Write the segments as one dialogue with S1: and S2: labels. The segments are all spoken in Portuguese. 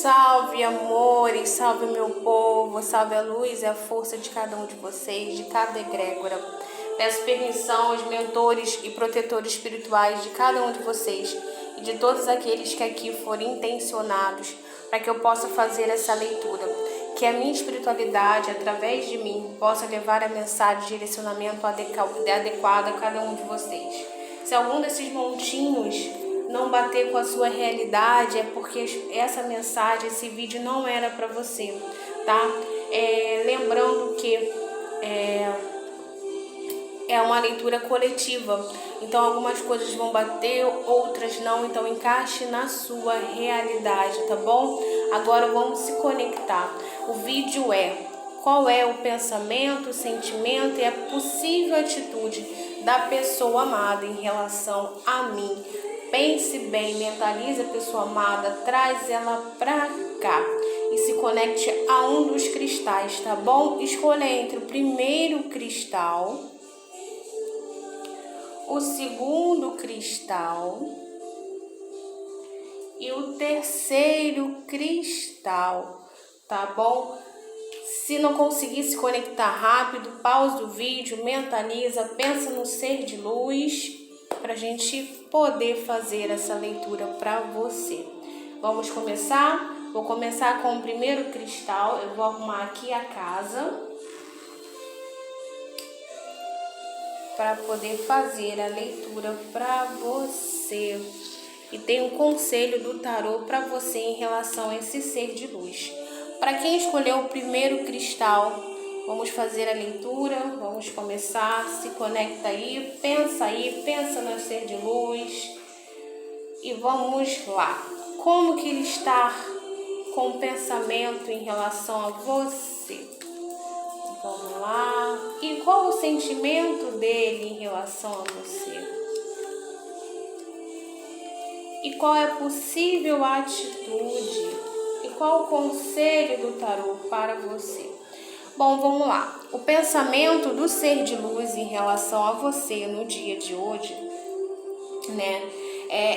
S1: salve, amores, salve meu povo, salve a luz e a força de cada um de vocês, de cada egrégora. Peço permissão aos mentores e protetores espirituais de cada um de vocês e de todos aqueles que aqui forem intencionados para que eu possa fazer essa leitura. Que a minha espiritualidade, através de mim, possa levar a mensagem de direcionamento adequado a cada um de vocês. Se algum desses montinhos não bater com a sua realidade, é porque essa mensagem, esse vídeo não era para você, tá? Lembrando que é uma leitura coletiva, então algumas coisas vão bater, outras não, então encaixe na sua realidade, tá bom? Agora vamos se conectar. O vídeo qual é o pensamento, o sentimento e a possível atitude da pessoa amada em relação a mim. Pense bem, mentalize a pessoa amada, traz ela pra cá e se conecte a um dos cristais, tá bom? Escolha entre o primeiro cristal, o segundo cristal e o terceiro cristal, tá bom? Se não conseguir se conectar rápido, pause o vídeo, mentaliza, pensa no ser de luz para a gente poder fazer essa leitura para você. Vamos começar? Vou começar com o primeiro cristal. Eu vou arrumar aqui a casa para poder fazer a leitura para você. E tem um conselho do tarô para você em relação a esse ser de luz. Para quem escolheu o primeiro cristal, vamos fazer a leitura, vamos começar, se conecta aí, pensa no ser de luz e vamos lá. Como que ele está com o pensamento em relação a você? Vamos lá. E qual o sentimento dele em relação a você? E qual é a possível atitude? E qual o conselho do tarô para você? Bom, vamos lá. O pensamento do ser de luz em relação a você no dia de hoje, né?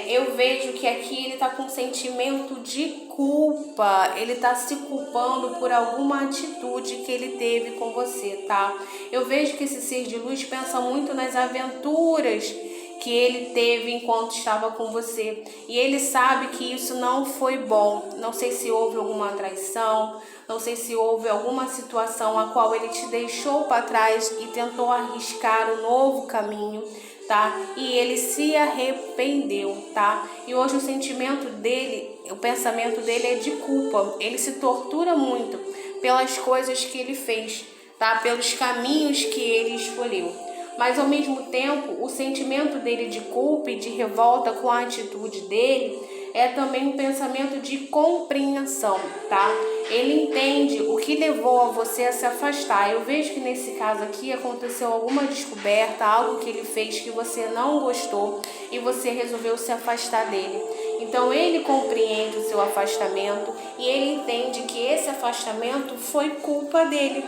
S1: Eu vejo que aqui ele está com um sentimento de culpa. Ele está se culpando por alguma atitude que ele teve com você, tá? Eu vejo que esse ser de luz pensa muito nas aventuras que ele teve enquanto estava com você. E ele sabe que isso não foi bom. Não sei se houve alguma traição, não sei se houve alguma situação a qual ele te deixou para trás e tentou arriscar um novo caminho, tá? E ele se arrependeu, tá? E hoje o sentimento dele, o pensamento dele é de culpa. Ele se tortura muito pelas coisas que ele fez, tá? Pelos caminhos que ele escolheu. Mas ao mesmo tempo, o sentimento dele de culpa e de revolta com a atitude dele é também um pensamento de compreensão, tá? Ele entende o que levou a você a se afastar. Eu vejo que nesse caso aqui aconteceu alguma descoberta, algo que ele fez que você não gostou e você resolveu se afastar dele. Então ele compreende o seu afastamento e ele entende que esse afastamento foi culpa dele,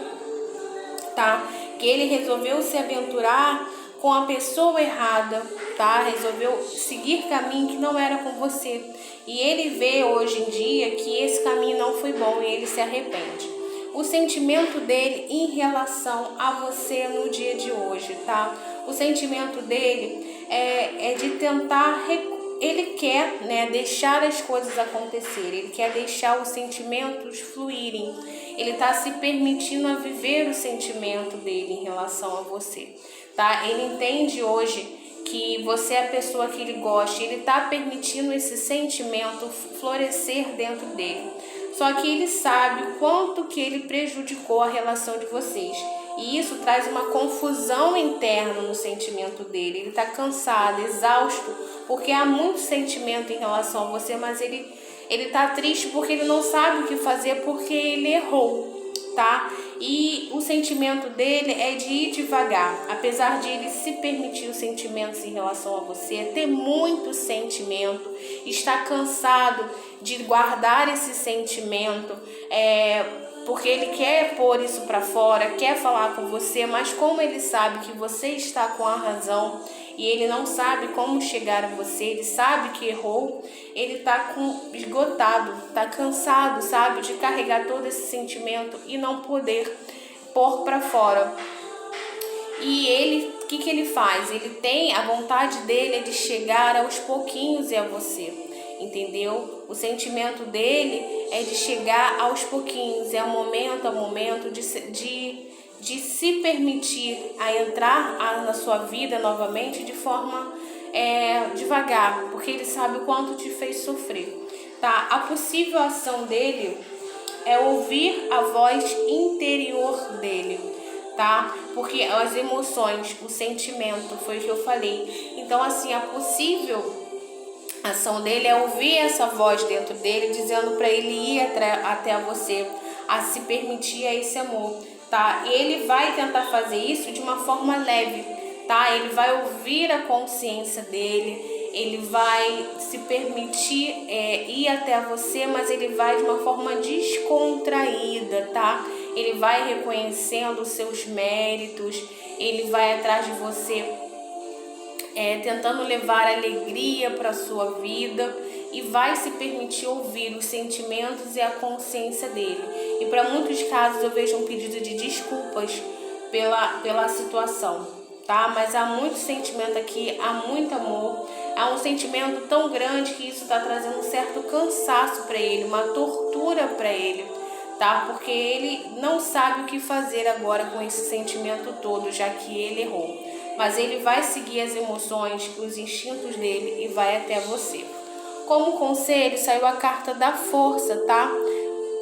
S1: tá? Que ele resolveu se aventurar com a pessoa errada, tá? Resolveu seguir caminho que não era com você. E ele vê hoje em dia que esse caminho não foi bom e ele se arrepende. O sentimento dele em relação a você no dia de hoje, tá? O sentimento dele é de tentar ele quer, né, deixar as coisas acontecerem, ele quer deixar os sentimentos fluírem, ele está se permitindo a viver o sentimento dele em relação a você, tá? Ele entende hoje que você é a pessoa que ele gosta, ele está permitindo esse sentimento florescer dentro dele. Só que ele sabe o quanto que ele prejudicou a relação de vocês. E isso traz uma confusão interna no sentimento dele. Ele está cansado, exausto, porque há muito sentimento em relação a você, mas ele está triste porque ele não sabe o que fazer, porque ele errou, tá? E o sentimento dele é de ir devagar. Apesar de ele se permitir os sentimentos em relação a você, ter muito sentimento, está cansado de guardar esse sentimento, porque ele quer pôr isso para fora, quer falar com você, mas como ele sabe que você está com a razão e ele não sabe como chegar a você, ele sabe que errou, ele tá esgotado, tá cansado, sabe, de carregar todo esse sentimento e não poder pôr para fora. E ele, o que ele faz? Ele tem, a vontade dele é de chegar aos pouquinhos a você, entendeu? O sentimento dele é de chegar aos pouquinhos, é a momento de se permitir a entrar na sua vida novamente de forma devagar, porque ele sabe o quanto te fez sofrer, tá? A possível ação dele é ouvir a voz interior dele, tá? Porque as emoções, o sentimento, foi o que eu falei. Então, assim, a possível ação dele é ouvir essa voz dentro dele, dizendo para ele ir até você, a se permitir a esse amor, tá? Ele vai tentar fazer isso de uma forma leve, tá? Ele vai ouvir a consciência dele, ele vai se permitir ir até você, mas ele vai de uma forma descontraída, tá? Ele vai reconhecendo os seus méritos, ele vai atrás de você, tentando levar alegria para a sua vida, e vai se permitir ouvir os sentimentos e a consciência dele. E para muitos casos eu vejo um pedido de desculpas pela situação, tá? Mas há muito sentimento aqui, há muito amor, há um sentimento tão grande que isso está trazendo um certo cansaço para ele, uma tortura para ele, tá? Porque ele não sabe o que fazer agora com esse sentimento todo, já que ele errou. Mas ele vai seguir as emoções, os instintos dele e vai até você. Como conselho, saiu a carta da força, tá?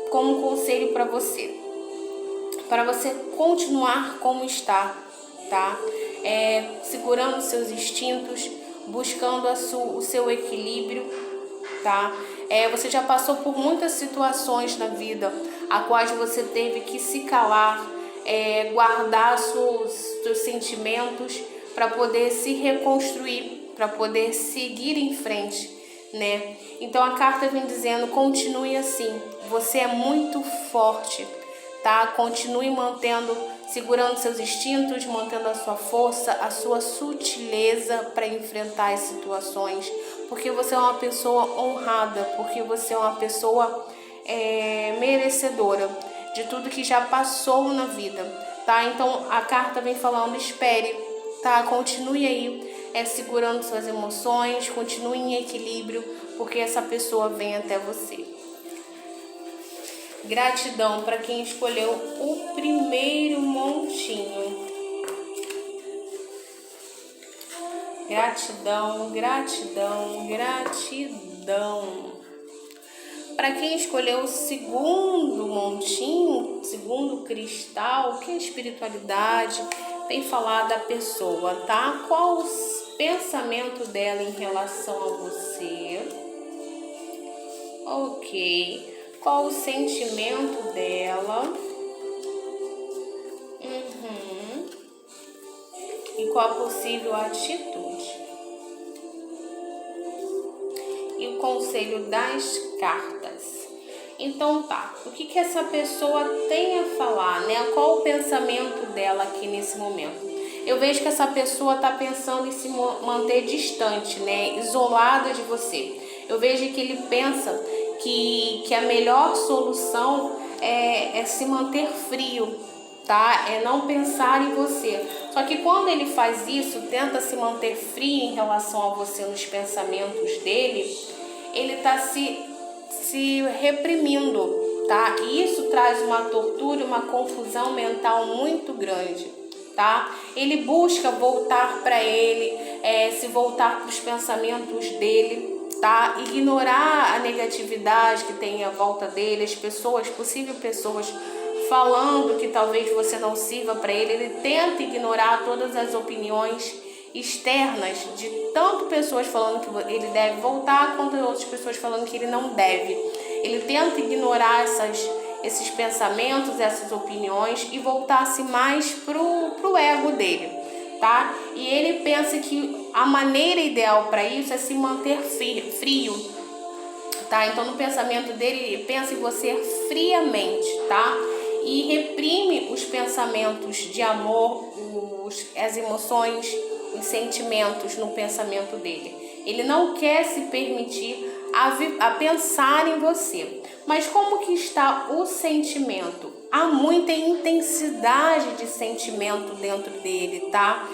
S1: Como conselho para você continuar como está, tá? Segurando seus instintos, buscando o seu equilíbrio, tá? Você já passou por muitas situações na vida a quais você teve que se calar, guardar seus sentimentos para poder se reconstruir, para poder seguir em frente, né? Então a carta vem dizendo: continue assim, você é muito forte, tá? Continue segurando seus instintos, mantendo a sua força, a sua sutileza para enfrentar as situações, porque você é uma pessoa honrada, porque você é uma pessoa merecedora de tudo que já passou na vida, tá? Então a carta vem falando: espere, tá? Continue aí segurando suas emoções, continue em equilíbrio, porque essa pessoa vem até você. Gratidão para quem escolheu o primeiro montinho. Gratidão, gratidão, gratidão. Para quem escolheu o segundo montinho, segundo cristal, que é a espiritualidade, vem falar da pessoa, tá? Qual o pensamento dela em relação a você? Ok. Qual o sentimento dela? E qual a possível atitude? E o conselho das cartas. Então tá, o que essa pessoa tem a falar, né? Qual o pensamento dela aqui nesse momento? Eu vejo que essa pessoa tá pensando em se manter distante, né? Isolada de você. Eu vejo que ele pensa que a melhor solução é se manter frio, tá? É não pensar em você. Só que quando ele faz isso, tenta se manter frio em relação a você nos pensamentos dele, ele tá se reprimindo, tá? E isso traz uma tortura, uma confusão mental muito grande, tá? Ele busca voltar para ele, se voltar para os pensamentos dele, tá? Ignorar a negatividade que tem à volta dele, as possíveis pessoas falando que talvez você não sirva para ele. Ele tenta ignorar todas as opiniões externas de tanto pessoas falando que ele deve voltar, quanto outras pessoas falando que ele não deve. Ele tenta ignorar esses pensamentos, essas opiniões e voltar-se mais pro ego dele, tá? E ele pensa que a maneira ideal para isso é se manter frio, tá? Então no pensamento dele, ele pensa em você friamente, tá? E reprime os pensamentos de amor, as emoções, os sentimentos no pensamento dele. Ele não quer se permitir a pensar em você. Mas como que está o sentimento? Há muita intensidade de sentimento dentro dele, tá?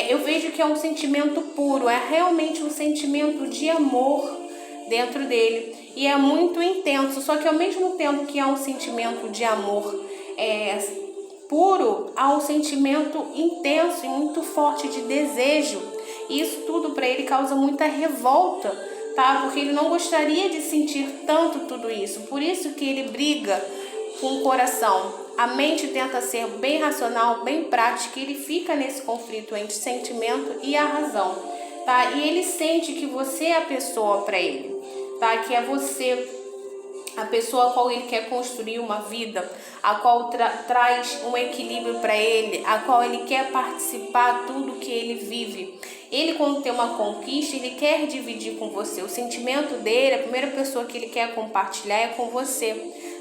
S1: Eu vejo que é um sentimento puro, é realmente um sentimento de amor dentro dele. E é muito intenso, só que ao mesmo tempo que há um sentimento de amor puro, há um sentimento intenso e muito forte de desejo. E isso tudo para ele causa muita revolta, tá? Porque ele não gostaria de sentir tanto tudo isso. Por isso que ele briga com o coração. A mente tenta ser bem racional, bem prática, e ele fica nesse conflito entre sentimento e a razão, tá? E ele sente que você é a pessoa para ele, tá? Que é você a pessoa a qual ele quer construir uma vida, a qual traz um equilíbrio para ele, a qual ele quer participar tudo que ele vive. Ele, quando tem uma conquista, ele quer dividir com você. O sentimento dele, a primeira pessoa que ele quer compartilhar é com você,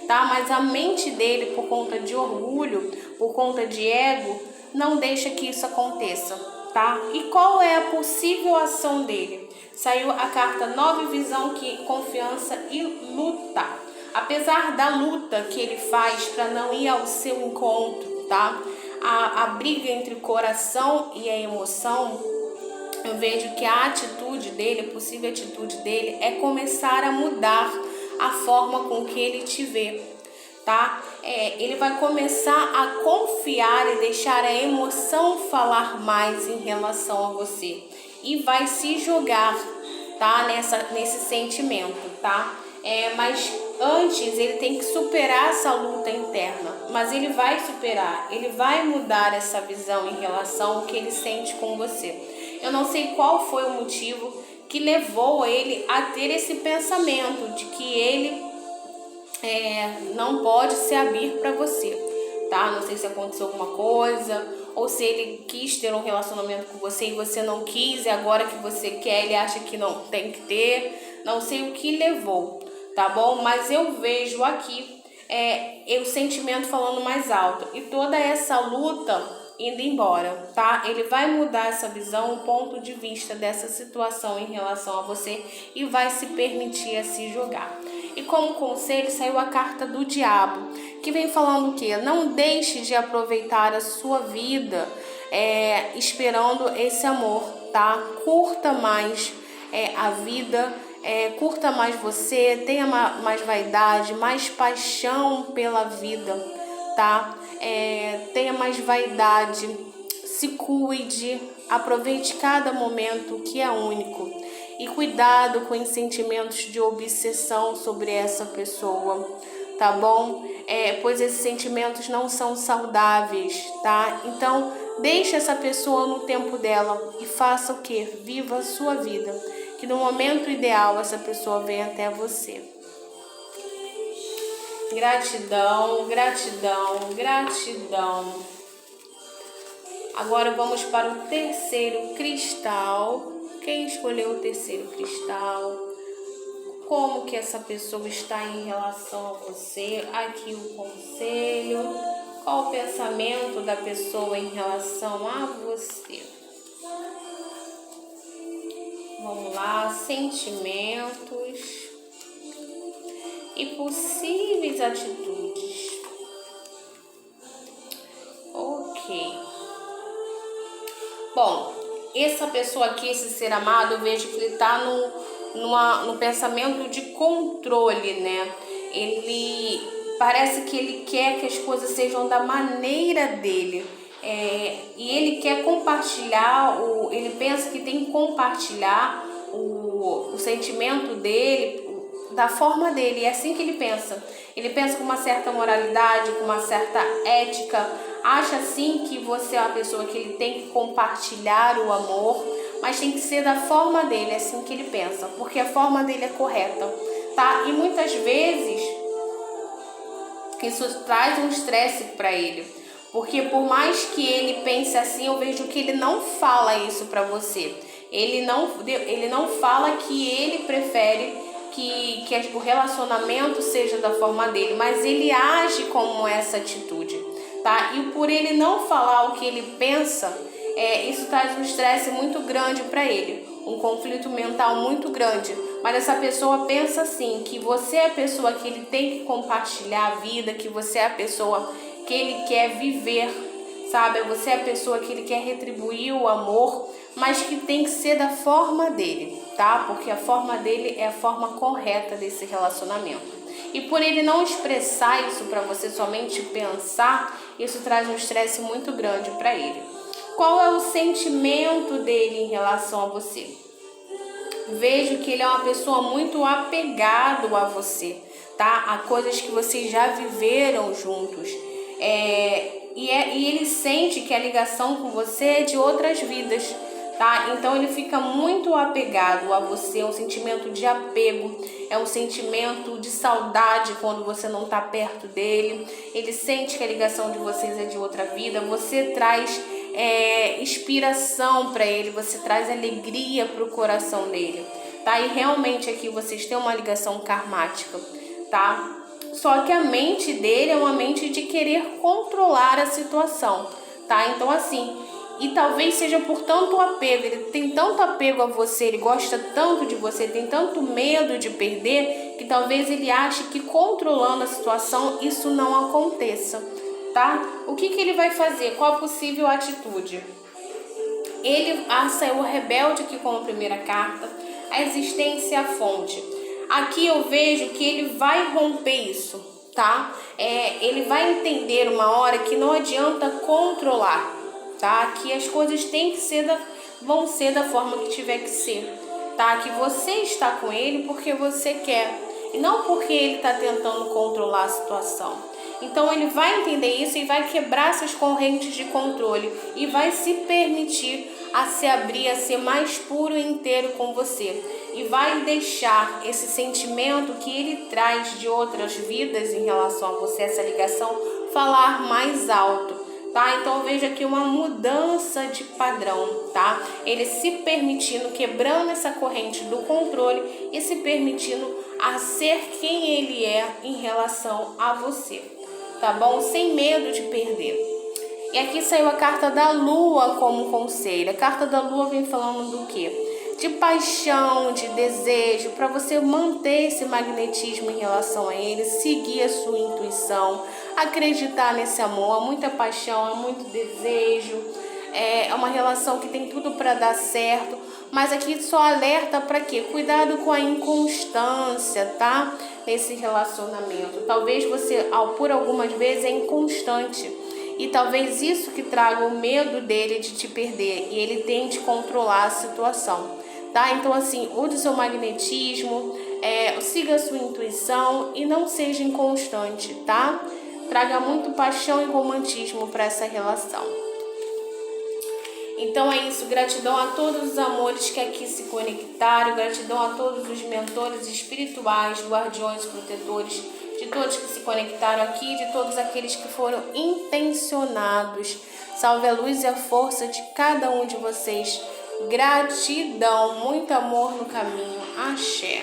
S1: tá? Mas a mente dele, por conta de orgulho, por conta de ego, não deixa que isso aconteça, tá? E qual é a possível ação dele? Saiu a carta 9, visão, que confiança e luta. Apesar da luta que ele faz para não ir ao seu encontro, tá? A briga entre o coração e a emoção, eu vejo que a atitude dele, a possível atitude dele, é começar a mudar a forma com que ele te vê, tá? Ele vai começar a confiar e deixar a emoção falar mais em relação a você. E vai se jogar, tá? Nesse sentimento, tá? Mas antes ele tem que superar essa luta interna. Mas ele vai superar, ele vai mudar essa visão em relação ao que ele sente com você. Eu não sei qual foi o motivo que levou ele a ter esse pensamento de que ele não pode se abrir para você, tá? Não sei se aconteceu alguma coisa, ou se ele quis ter um relacionamento com você e você não quis, e agora que você quer, ele acha que não tem que ter. Não sei o que levou, tá bom? Mas eu vejo aqui o sentimento falando mais alto e toda essa luta indo embora, tá? Ele vai mudar essa visão, o ponto de vista dessa situação em relação a você e vai se permitir a se jogar. E como conselho saiu a carta do diabo, que vem falando o quê? Não deixe de aproveitar a sua vida esperando esse amor, tá? Curta mais a vida, curta mais você, tenha mais vaidade, mais paixão pela vida, tá? Tenha mais vaidade, se cuide, aproveite cada momento que é único. E cuidado com os sentimentos de obsessão sobre essa pessoa, tá bom? Pois esses sentimentos não são saudáveis, tá? Então, deixe essa pessoa no tempo dela e faça o quê? Viva a sua vida. Que no momento ideal essa pessoa venha até você. Gratidão, gratidão, gratidão. Agora vamos para o terceiro cristal. Quem escolheu o terceiro cristal? Como que essa pessoa está em relação a você? Aqui o conselho. Qual o pensamento da pessoa em relação a você? Vamos lá, sentimentos e possíveis atitudes. Ok. Bom, essa pessoa aqui, esse ser amado, eu vejo que ele está no pensamento de controle, né? Ele parece que ele quer que as coisas sejam da maneira dele. E ele quer compartilhar, ele pensa que tem que compartilhar o sentimento dele da forma dele. É assim que ele pensa. Ele pensa com uma certa moralidade, com uma certa ética. Acha assim que você é uma pessoa que ele tem que compartilhar o amor, mas tem que ser da forma dele, é assim que ele pensa, porque a forma dele é correta, tá? E muitas vezes isso traz um estresse para ele, porque por mais que ele pense assim, eu vejo que ele não fala isso para você. Ele não fala que ele prefere que o relacionamento seja da forma dele, mas ele age como essa atitude, tá? E por ele não falar o que ele pensa, isso traz um estresse muito grande para ele, um conflito mental muito grande. Mas essa pessoa pensa assim, que você é a pessoa que ele tem que compartilhar a vida, que você é a pessoa que ele quer viver, sabe? Você é a pessoa que ele quer retribuir o amor, mas que tem que ser da forma dele, tá? Porque a forma dele é a forma correta desse relacionamento. E por ele não expressar isso para você, somente pensar, isso traz um estresse muito grande para ele. Qual é o sentimento dele em relação a você? Vejo que ele é uma pessoa muito apegado a você, tá? A coisas que vocês já viveram juntos. E ele sente que a ligação com você é de outras vidas, tá? Então ele fica muito apegado a você, é um sentimento de apego, é um sentimento de saudade quando você não tá perto dele. Ele sente que a ligação de vocês é de outra vida, você traz inspiração para ele, você traz alegria para o coração dele, tá? E realmente aqui vocês têm uma ligação karmática, tá? Só que a mente dele é uma mente de querer controlar a situação, tá? Então assim, e talvez seja por tanto apego, ele tem tanto apego a você, ele gosta tanto de você, tem tanto medo de perder, que talvez ele ache que controlando a situação isso não aconteça, tá? O que ele vai fazer? Qual a possível atitude? Ele saiu o rebelde aqui como primeira carta, a existência e a fonte. Aqui eu vejo que ele vai romper isso, tá? Ele vai entender uma hora que não adianta controlar, tá? Que as coisas vão ser da forma que tiver que ser, tá? Que você está com ele porque você quer e não porque ele está tentando controlar a situação. Então ele vai entender isso e vai quebrar essas correntes de controle e vai se permitir a se abrir, a ser mais puro e inteiro com você. E vai deixar esse sentimento que ele traz de outras vidas em relação a você, essa ligação, falar mais alto, tá? Então eu vejo aqui uma mudança de padrão, tá? Ele se permitindo, quebrando essa corrente do controle e se permitindo a ser quem ele é em relação a você, tá bom? Sem medo de perder. E aqui saiu a carta da Lua como conselho. A carta da Lua vem falando do quê? De paixão, de desejo, para você manter esse magnetismo em relação a ele, seguir a sua intuição, acreditar nesse amor. Há muita paixão, há muito desejo, é uma relação que tem tudo para dar certo, mas aqui só alerta para quê? Cuidado com a inconstância, tá? Nesse relacionamento. Talvez você, por algumas vezes, é inconstante. E talvez isso que traga o medo dele de te perder e ele tente controlar a situação, tá? Então assim, use o seu magnetismo, siga a sua intuição e não seja inconstante, tá? Traga muito paixão e romantismo para essa relação. Então é isso, gratidão a todos os amores que aqui se conectaram, gratidão a todos os mentores espirituais, guardiões, protetores, de todos que se conectaram aqui, de todos aqueles que foram intencionados. Salve a luz e a força de cada um de vocês. Gratidão, muito amor no caminho. Axé.